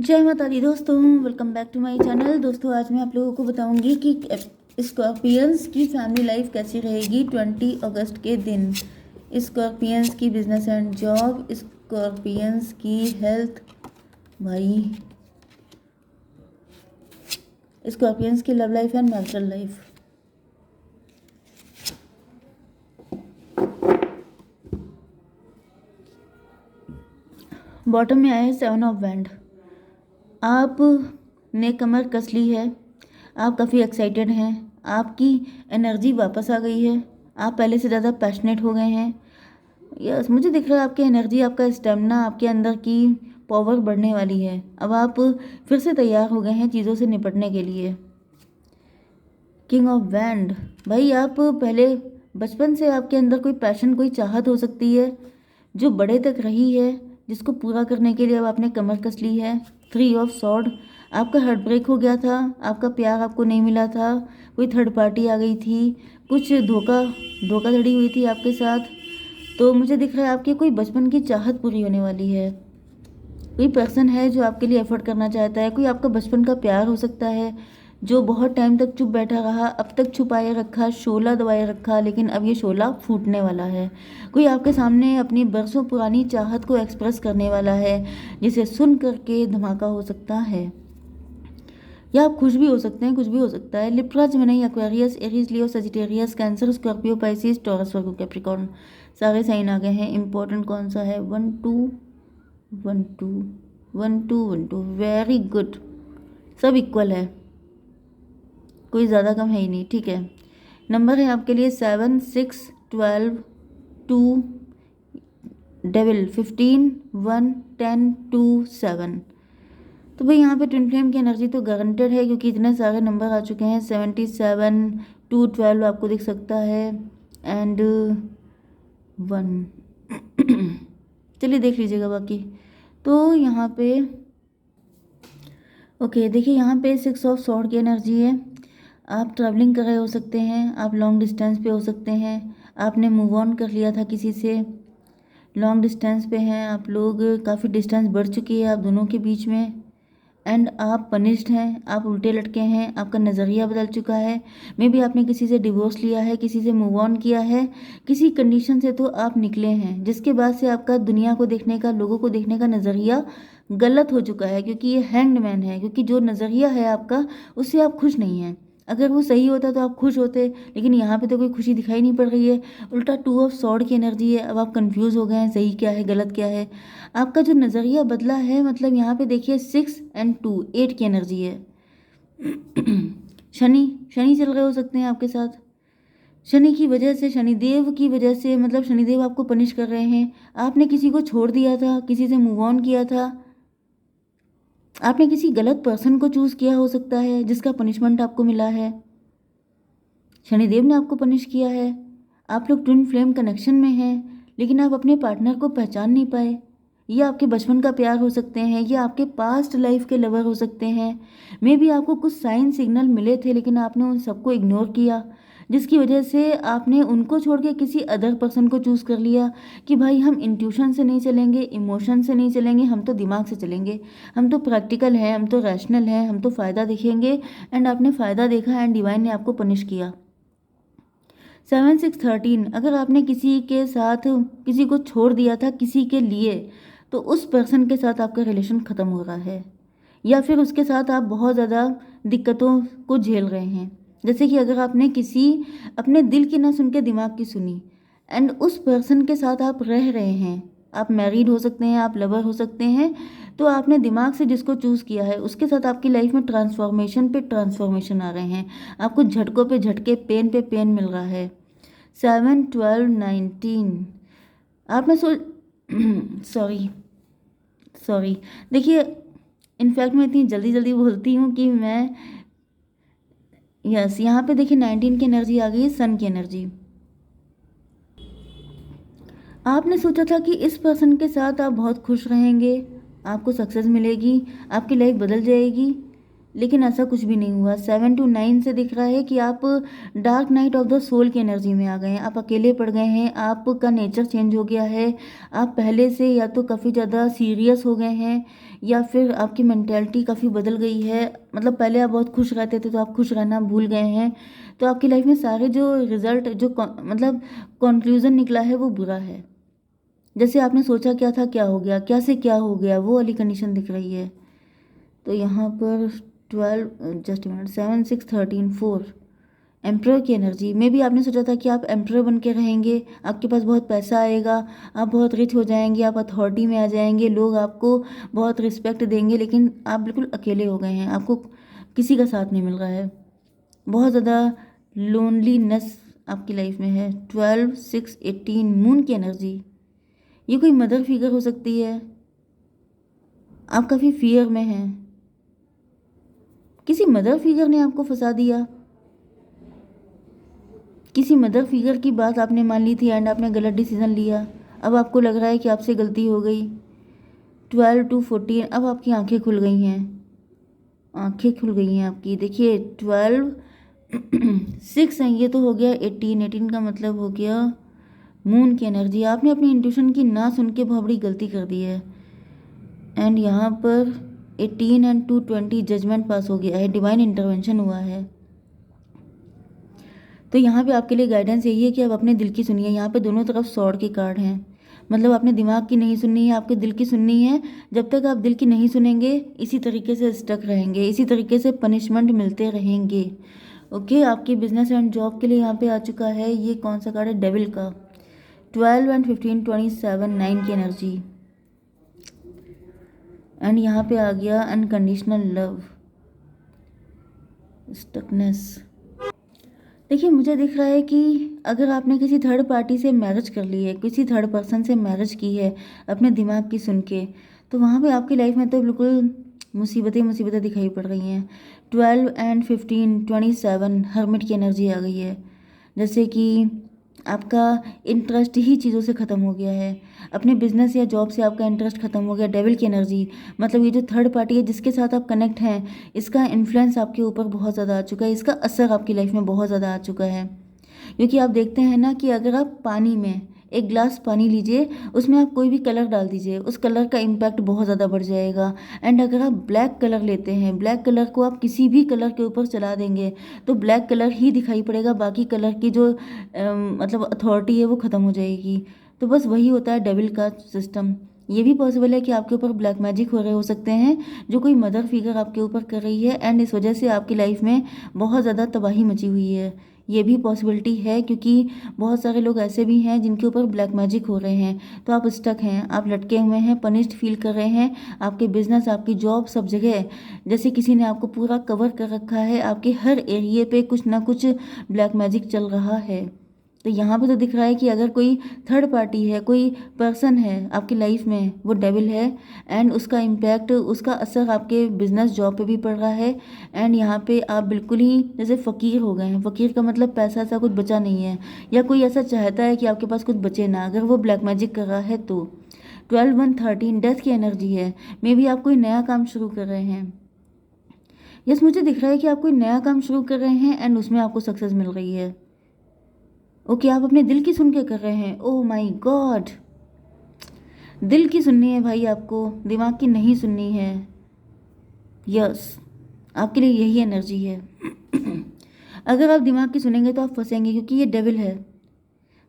जय माता दी दोस्तों, welcome back to my channel. दोस्तों आज मैं आप लोगों को बताऊंगी कि स्कॉर्पियंस की फैमिली लाइफ कैसी रहेगी 20 अगस्त के दिन। स्कॉर्पियंस की बिजनेस एंड जॉब, स्कॉर्पियंस की हेल्थ, भाई स्कॉर्पियंस की love life and marital life. Bottom में आया है 7 ऑफ वैंड। आप ने कमर कस ली है, आप काफ़ी एक्साइटेड हैं, आपकी एनर्जी वापस आ गई है, आप पहले से ज़्यादा पैशनेट हो गए हैं। यस, मुझे दिख रहा है आपकी एनर्जी, आपका स्टेमिना, आपके अंदर की पावर बढ़ने वाली है। अब आप फिर से तैयार हो गए हैं चीज़ों से निपटने के लिए। किंग ऑफ वैंड, भाई आप पहले बचपन से आपके अंदर कोई पैशन, कोई चाहत हो सकती है जो बड़े तक रही है, जिसको पूरा करने के लिए अब आपने कमर कस ली है। 3 ऑफ सॉर्ड, आपका हार्ट ब्रेक हो गया था, आपका प्यार आपको नहीं मिला था, कोई थर्ड पार्टी आ गई थी, कुछ धोखाधड़ी हुई थी आपके साथ। तो मुझे दिख रहा है आपकी कोई बचपन की चाहत पूरी होने वाली है। कोई पर्सन है जो आपके लिए एफर्ट करना चाहता है, कोई आपका बचपन का प्यार हो सकता है जो बहुत टाइम तक चुप बैठा रहा, अब तक छुपाए रखा, शोला दबाए रखा, लेकिन अब ये शोला फूटने वाला है। कोई आपके सामने अपनी बरसों पुरानी चाहत को एक्सप्रेस करने वाला है, जिसे सुन करके धमाका हो सकता है, या आप खुश भी हो सकते हैं, कुछ भी हो सकता है। Libra, Gemini, Aquarius, Aries, Leo, Sagittarius, Cancer, Scorpio, Pisces, Taurus, Virgo, Capricorn, सारे साइन आ गए हैं। इंपॉर्टेंट कौन सा है? 1 2 1 2 1 2 1 2, वेरी गुड। सब इक्वल है, कोई ज़्यादा कम है ही नहीं, ठीक है। नंबर है आपके लिए 7 6 12 2, डेविल 15 1 10 2 7। तो भाई यहाँ पे ट्विन फ्लेम की एनर्जी तो गारंटेड है, क्योंकि इतने सारे नंबर आ चुके हैं। 77 2 12 आपको दिख सकता है, एंड 1। चलिए देख लीजिएगा बाकी। तो यहाँ पे ओके, देखिए यहाँ पे 6 ऑफ सॉर्ड की एनर्जी है। आप ट्रैवलिंग कर रहे हो सकते हैं, आप लॉन्ग डिस्टेंस पे हो सकते हैं, आपने मूव ऑन कर लिया था किसी से, लॉन्ग डिस्टेंस पे हैं आप लोग, काफ़ी डिस्टेंस बढ़ चुकी है आप दोनों के बीच में, एंड आप पनिश्ड हैं, आप उल्टे लटके हैं, आपका नज़रिया बदल चुका है। मे बी आपने किसी से डिवोर्स लिया है, किसी से मूव ऑन किया है, किसी कंडीशन से तो आप निकले हैं, जिसके बाद से आपका दुनिया को देखने का, लोगों को देखने का नज़रिया गलत हो चुका है, क्योंकि ये हैंग्ड मैन है। क्योंकि जो नज़रिया है आपका, उससे आप खुश नहीं हैं। अगर वो सही होता तो आप खुश होते, लेकिन यहाँ पे तो कोई खुशी दिखाई नहीं पड़ रही है। उल्टा 2 ऑफ सॉर्ड की एनर्जी है। अब आप कंफ्यूज हो गए हैं, सही क्या है गलत क्या है। आपका जो नज़रिया बदला है, मतलब यहाँ पे देखिए 6 एंड 2 8 की एनर्जी है। शनि शनि चल रहे हो सकते हैं आपके साथ। शनि की वजह से, शनिदेव की वजह से, मतलब शनिदेव आपको पनिश कर रहे हैं। आपने किसी को छोड़ दिया था, किसी से मूव ऑन किया था, आपने किसी गलत पर्सन को चूज़ किया हो सकता है, जिसका पनिशमेंट आपको मिला है। शनिदेव ने आपको पनिश किया है। आप लोग ट्विन फ्लेम कनेक्शन में हैं, लेकिन आप अपने पार्टनर को पहचान नहीं पाए। ये आपके बचपन का प्यार हो सकते हैं, ये आपके पास्ट लाइफ के लवर हो सकते हैं। मे बी आपको कुछ साइन सिग्नल मिले थे, लेकिन आपने उन सबको इग्नोर किया, जिसकी वजह से आपने उनको छोड़ के किसी अदर पर्सन को चूज़ कर लिया कि भाई हम इंट्यूशन से नहीं चलेंगे, इमोशन से नहीं चलेंगे, हम तो दिमाग से चलेंगे, हम तो प्रैक्टिकल हैं, हम तो रैशनल हैं, हम तो फ़ायदा देखेंगे। एंड आपने फ़ायदा देखा, एंड डिवाइन ने आपको पनिश किया। 7 6 13, अगर आपने किसी के साथ, किसी को छोड़ दिया था किसी के लिए, तो उस पर्सन के साथ आपका रिलेशन ख़त्म हो रहा है, या फिर उसके साथ आप बहुत ज़्यादा दिक्कतों को झेल रहे हैं। जैसे कि अगर आपने किसी अपने दिल की ना सुन के दिमाग की सुनी, एंड उस पर्सन के साथ आप रह रहे हैं, आप मैरिड हो सकते हैं, आप लवर हो सकते हैं, तो आपने दिमाग से जिसको चूज़ किया है, उसके साथ आपकी लाइफ में ट्रांसफॉर्मेशन पे ट्रांसफॉर्मेशन आ रहे हैं, आपको झटकों पे झटके, पेन पे पेन मिल रहा है। 7 12 19, आपने सॉरी सॉरी, देखिए इनफैक्ट मैं इतनी जल्दी जल्दी बोलती हूँ कि मैं, यस, यहाँ पे देखिए 19 की एनर्जी आ गई है, सन की एनर्जी। आपने सोचा था कि इस पर्सन के साथ आप बहुत खुश रहेंगे, आपको सक्सेस मिलेगी, आपकी लाइफ बदल जाएगी, लेकिन ऐसा कुछ भी नहीं हुआ। 7 to 9 से दिख रहा है कि आप dark night of the soul की एनर्जी में आ गए हैं, आप अकेले पड़ गए हैं, आपका नेचर चेंज हो गया है। आप पहले से या तो काफ़ी ज़्यादा सीरियस हो गए हैं या फिर आपकी मेंटेलिटी काफ़ी बदल गई है। मतलब पहले आप बहुत खुश रहते थे तो आप खुश रहना भूल गए हैं। तो आपकी लाइफ में सारे जो रिजल्ट जो मतलब कंक्लूजन निकला है वो बुरा है। जैसे आपने सोचा क्या था क्या हो गया, क्या से क्या हो गया, वो वाली कंडीशन दिख रही है। तो यहाँ पर 12 जस्ट मिनट 7 6 13 4 एम्प्रर की एनर्जी में भी आपने सोचा था कि आप एम्प्रर बन के रहेंगे, आपके पास बहुत पैसा आएगा, आप बहुत रिच हो जाएंगे, आप अथॉरिटी में आ जाएंगे, लोग आपको बहुत रिस्पेक्ट देंगे। लेकिन आप बिल्कुल अकेले हो गए हैं, आपको किसी का साथ नहीं मिल रहा है, बहुत ज़्यादा लोनलीनेस आपकी लाइफ में है। 12 6 18 मून की एनर्जी, ये कोई मदर फिगर हो सकती है। आप काफ़ी फियर में हैं, किसी मदर फिगर ने आपको फंसा दिया, किसी मदर फिगर की बात आपने मान ली थी एंड आपने गलत डिसीजन लिया। अब आपको लग रहा है कि आपसे गलती हो गई। 12 to 14 अब आपकी आंखें खुल गई हैं, आंखें खुल गई हैं आपकी। देखिए 12 6 है, ये तो हो गया 18 का मतलब हो गया मून की एनर्जी। आपने अपनी इंट्यूशन की ना सुन के बहुत बड़ी गलती कर दी है। एंड यहाँ पर 18 and 220 जजमेंट पास हो गया है, डिवाइन इंटरवेंशन हुआ है। तो यहाँ पे आपके लिए गाइडेंस यही है कि आप अपने दिल की सुनिए। यहाँ पे दोनों तरफ सॉर्ड के कार्ड हैं, मतलब आपने दिमाग की नहीं सुननी है, आपके दिल की सुननी है। जब तक आप दिल की नहीं सुनेंगे इसी तरीके से स्टक रहेंगे, इसी तरीके से पनिशमेंट मिलते रहेंगे। ओके, आपके बिजनेस एंड जॉब के लिए यहाँ पे आ चुका है, ये कौन सा कार्ड है, डेविल का। 12 and 15 27 9 की एनर्जी। एंड यहाँ पे आ गया अनकंडीशनल लव, स्टकनेस। देखिए मुझे दिख रहा है कि अगर आपने किसी थर्ड पार्टी से मैरिज कर ली है, किसी थर्ड पर्सन से मैरिज की है अपने दिमाग की सुन के, तो वहाँ पे आपकी लाइफ में तो बिल्कुल मुसीबतें मुसीबतें दिखाई पड़ रही हैं। 12 and 15 27 हर्मिट की एनर्जी आ गई है, जैसे कि आपका इंटरेस्ट ही चीज़ों से ख़त्म हो गया है, अपने बिजनेस या जॉब से आपका इंटरेस्ट ख़त्म हो गया। डेविल की एनर्जी मतलब ये जो थर्ड पार्टी है जिसके साथ आप कनेक्ट हैं, इसका इन्फ्लुएंस आपके ऊपर बहुत ज़्यादा आ चुका है, इसका असर आपकी लाइफ में बहुत ज़्यादा आ चुका है। क्योंकि आप देखते हैं ना कि अगर आप पानी में एक ग्लास पानी लीजिए, उसमें आप कोई भी कलर डाल दीजिए, उस कलर का इम्पैक्ट बहुत ज़्यादा बढ़ जाएगा। एंड अगर आप ब्लैक कलर लेते हैं, ब्लैक कलर को आप किसी भी कलर के ऊपर चला देंगे तो ब्लैक कलर ही दिखाई पड़ेगा, बाकी कलर की जो मतलब अथॉरिटी है वो ख़त्म हो जाएगी। तो बस वही होता है डेविल का सिस्टम। ये भी पॉसिबल है कि आपके ऊपर ब्लैक मैजिक हो रहे हो सकते हैं, जो कोई मदर फिगर आपके ऊपर कर रही है एंड इस वजह से आपकी लाइफ में बहुत ज़्यादा तबाही मची हुई है। ये भी पॉसिबिलिटी है क्योंकि बहुत सारे लोग ऐसे भी हैं जिनके ऊपर ब्लैक मैजिक हो रहे हैं। तो आप स्टक हैं, आप लटके हुए हैं, पनिश्ड फील कर रहे हैं, आपके बिजनेस, आपकी जॉब, सब जगह जैसे किसी ने आपको पूरा कवर कर रखा है, आपके हर एरिए पे कुछ ना कुछ ब्लैक मैजिक चल रहा है। तो यहाँ पे तो दिख रहा है कि अगर कोई थर्ड पार्टी है, कोई पर्सन है आपकी लाइफ में, वो डेविल है एंड उसका इम्पैक्ट, उसका असर आपके बिजनेस जॉब पे भी पड़ रहा है। एंड यहाँ पे आप बिल्कुल ही जैसे फ़कीर हो गए हैं। फ़कीर का मतलब पैसा ऐसा कुछ बचा नहीं है, या कोई ऐसा चाहता है कि आपके पास कुछ बचे ना, अगर वो ब्लैक मैजिक कर रहा है तो। 12 1 13 डेथ की एनर्जी है, मे बी आप कोई नया काम शुरू कर रहे हैं। यस, मुझे दिख रहा है कि आप कोई नया काम शुरू कर रहे हैं एंड उसमें आपको सक्सेस मिल रही है। ओके, आप अपने दिल की सुन के कर रहे हैं। ओह माय गॉड, दिल की सुननी है भाई आपको, दिमाग की नहीं सुननी है। यस, आपके लिए यही एनर्जी है। अगर आप दिमाग की सुनेंगे तो आप फंसेंगे, क्योंकि ये डेविल है।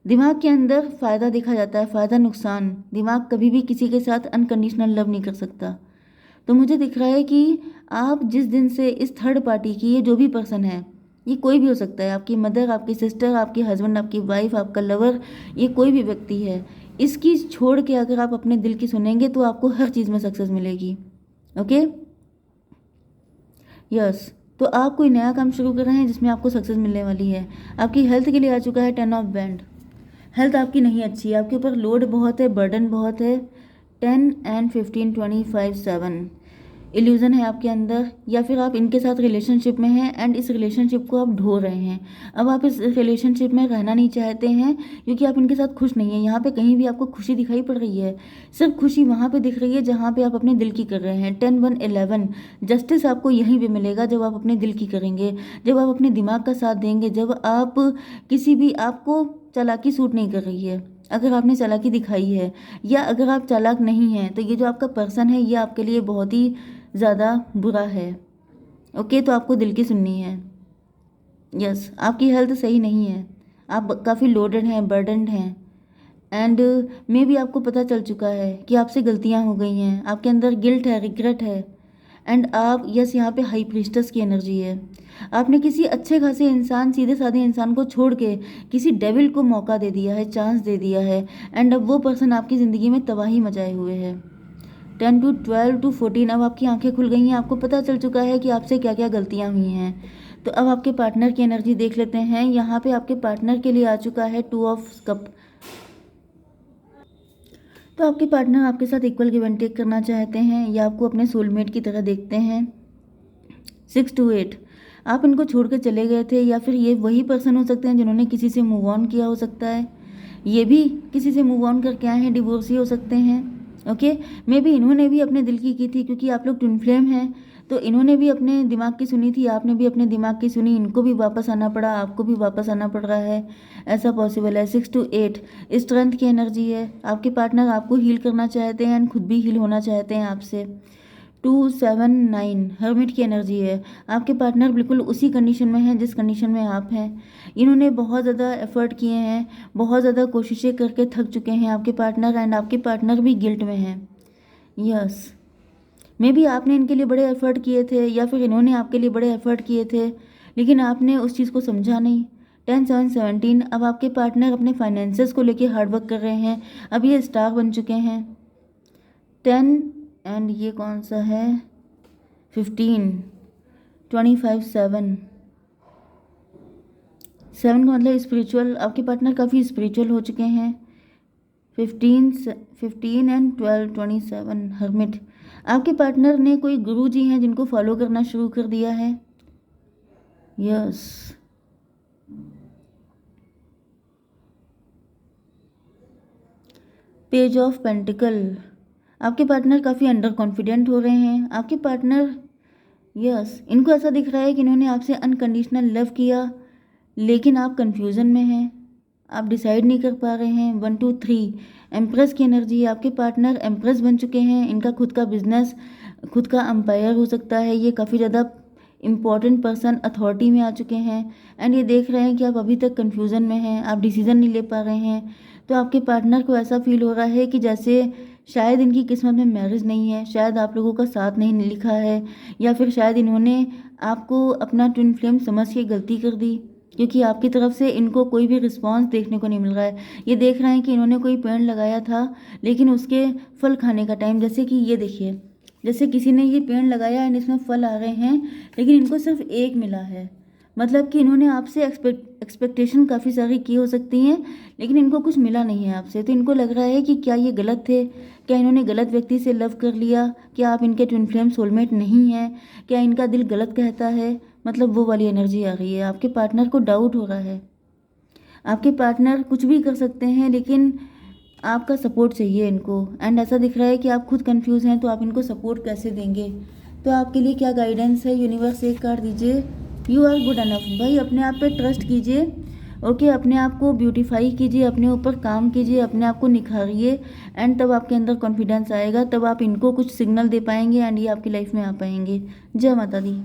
दिमाग के अंदर फ़ायदा देखा जाता है, फ़ायदा नुकसान। दिमाग कभी भी किसी के साथ अनकंडीशनल लव नहीं कर सकता। तो मुझे दिख रहा है कि आप जिस दिन से इस थर्ड पार्टी की, ये जो भी पर्सन है, ये कोई भी हो सकता है, आपकी मदर, आपकी सिस्टर, आपकी हस्बैंड, आपकी वाइफ, आपका लवर, ये कोई भी व्यक्ति है, इसकी छोड़ के अगर आप अपने दिल की सुनेंगे तो आपको हर चीज़ में सक्सेस मिलेगी। Okay, yes. तो आप कोई नया काम शुरू कर रहे हैं जिसमें आपको सक्सेस मिलने वाली है। आपकी हेल्थ के लिए आ चुका है 10 ऑफ बैंड। हेल्थ आपकी नहीं अच्छी है, आपके ऊपर लोड बहुत है, बर्डन बहुत है। 10 and 15 25 7 इल्यूज़न है आपके अंदर, या फिर आप इनके साथ रिलेशनशिप में हैं एंड इस रिलेशनशिप को आप ढो रहे हैं। अब आप इस रिलेशनशिप में रहना नहीं चाहते हैं क्योंकि आप इनके साथ खुश नहीं हैं। यहाँ पे कहीं भी आपको खुशी दिखाई पड़ रही है, सिर्फ खुशी वहाँ पे दिख रही है जहाँ पे आप अपने दिल की कर रहे हैं। 10 1 11 जस्टिस आपको यहीं पे मिलेगा जब आप अपने दिल की करेंगे, जब आप अपने दिमाग का साथ देंगे, जब आप किसी भी आपको चालाकी सूट नहीं कर रही है। अगर आपने चालाकी दिखाई है या अगर आप चालाक नहीं हैं तो ये जो आपका पर्सन है ये आपके लिए बहुत ही ज़्यादा बुरा है। ओके, तो आपको दिल की सुननी है। यस, आपकी हेल्थ सही नहीं है, आप काफ़ी लोडेड हैं, बर्डनड हैं एंड मे भी आपको पता चल चुका है कि आपसे गलतियां हो गई हैं, आपके अंदर गिल्ट है, रिग्रेट है एंड आप यस यहाँ पे हाई प्रीस्टस की एनर्जी है। आपने किसी अच्छे खासे इंसान, सीधे साधे इंसान को छोड़ के किसी डेविल को मौका दे दिया है, चांस दे दिया है एंड अब वो पर्सन आपकी ज़िंदगी में तबाही मचाए हुए है। 10 to 12 to 14 अब आपकी आंखें खुल गई हैं, आपको पता चल चुका है कि आपसे क्या क्या गलतियां हुई हैं। तो अब आपके पार्टनर की एनर्जी देख लेते हैं। यहाँ पे आपके पार्टनर के लिए आ चुका है 2 ऑफ कप। तो आपके पार्टनर आपके साथ इक्वल गिव एंड टेक करना चाहते हैं या आपको अपने सोलमेट की तरह देखते हैं। 6 to 8 आप इनको छोड़ कर चले गए थे या फिर ये वही पर्सन हो सकते हैं जिन्होंने किसी से मूव ऑन किया हो सकता है। ये भी किसी से मूव ऑन करके आए हैं, डिवोर्स ही हो सकते हैं। ओके, मे बी इन्होंने भी अपने दिल की थी क्योंकि आप लोग ट्विन फ्लेम हैं, तो इन्होंने भी अपने दिमाग की सुनी थी, आपने भी अपने दिमाग की सुनी, इनको भी वापस आना पड़ा, आपको भी वापस आना पड़ रहा है, ऐसा पॉसिबल है। 6 to 8 स्ट्रेंथ की एनर्जी है। आपके पार्टनर आपको हील करना चाहते हैं एंड खुद भी हील होना चाहते हैं आपसे। 2 7 9 हर्मिट की एनर्जी है। आपके पार्टनर बिल्कुल उसी कंडीशन में हैं जिस कंडीशन में आप हैं। इन्होंने बहुत ज़्यादा एफर्ट किए हैं, बहुत ज़्यादा कोशिशें करके थक चुके हैं आपके पार्टनर एंड आपके पार्टनर भी गिल्ट में हैं। यस, मे बी आपने इनके लिए बड़े एफर्ट किए थे या फिर इन्होंने आपके लिए बड़े एफर्ट किए थे लेकिन आपने उस चीज़ को समझा नहीं। 10 7 17 अब आपके पार्टनर अपने फाइनेंसेस को लेके हार्डवर्क कर रहे हैं, अब ये स्टार बन चुके हैं। 10 एंड ये कौन सा है, 15 25 7 7 का मतलब स्पिरिचुअल। आपके पार्टनर काफ़ी स्पिरिचुअल हो चुके हैं। 15 एंड 12 27 हर्मिट। आपके पार्टनर ने कोई गुरु जी हैं जिनको फॉलो करना शुरू कर दिया है। Yes, page of pentacle. आपके पार्टनर काफ़ी अंडर कॉन्फिडेंट हो रहे हैं। आपके पार्टनर यस इनको ऐसा दिख रहा है कि इन्होंने आपसे अनकंडीशनल लव किया लेकिन आप कंफ्यूजन में हैं, आप डिसाइड नहीं कर पा रहे हैं। 1 2 3 एम्प्रेस की एनर्जी है। आपके पार्टनर एम्प्रेस बन चुके हैं, इनका खुद का बिजनेस, खुद का अंपायर हो सकता है। ये काफ़ी ज़्यादा इम्पॉर्टेंट पर्सन अथॉरिटी में आ चुके हैं एंड ये देख रहे हैं कि आप अभी तक कन्फ्यूज़न में हैं, आप डिसीज़न नहीं ले पा रहे हैं। तो आपके पार्टनर को ऐसा फील हो रहा है कि जैसे शायद इनकी किस्मत में मैरिज नहीं है, शायद आप लोगों का साथ नहीं लिखा है या फिर शायद इन्होंने आपको अपना ट्विन फ्लेम समझ के गलती कर दी क्योंकि आपकी तरफ से इनको कोई भी रिस्पांस देखने को नहीं मिल रहा है। ये देख रहे हैं कि इन्होंने कोई पेड़ लगाया था लेकिन उसके फल खाने का टाइम, जैसे कि ये देखिए, जैसे किसी ने ये पेड़ लगाया एंड इसमें फल आ रहे हैं लेकिन इनको सिर्फ एक मिला है। मतलब कि इन्होंने आपसे एक्सपेक्टेशन काफ़ी सारी की हो सकती हैं लेकिन इनको कुछ मिला नहीं है आपसे। तो इनको लग रहा है कि क्या ये गलत थे, क्या इन्होंने गलत व्यक्ति से लव कर लिया, क्या आप इनके ट्विन फ्लेम सोलमेट नहीं हैं, क्या इनका दिल गलत कहता है। मतलब वो वाली एनर्जी आ रही है। आपके पार्टनर को डाउट हो रहा है। आपके पार्टनर कुछ भी कर सकते हैं लेकिन आपका सपोर्ट चाहिए इनको एंड ऐसा दिख रहा है कि आप खुद कंफ्यूज हैं तो आप इनको सपोर्ट कैसे देंगे। तो आपके लिए क्या गाइडेंस है, यूनिवर्स एक कार्ड दीजिए। You are good enough. भाई अपने आप पे ट्रस्ट कीजिए। ओके, अपने आप को ब्यूटीफाई कीजिए, अपने ऊपर काम कीजिए, अपने आप को निखारिए एंड तब आपके अंदर कॉन्फिडेंस आएगा, तब आप इनको कुछ सिग्नल दे पाएंगे एंड ये आपकी लाइफ में आ पाएंगे। जय माता दी।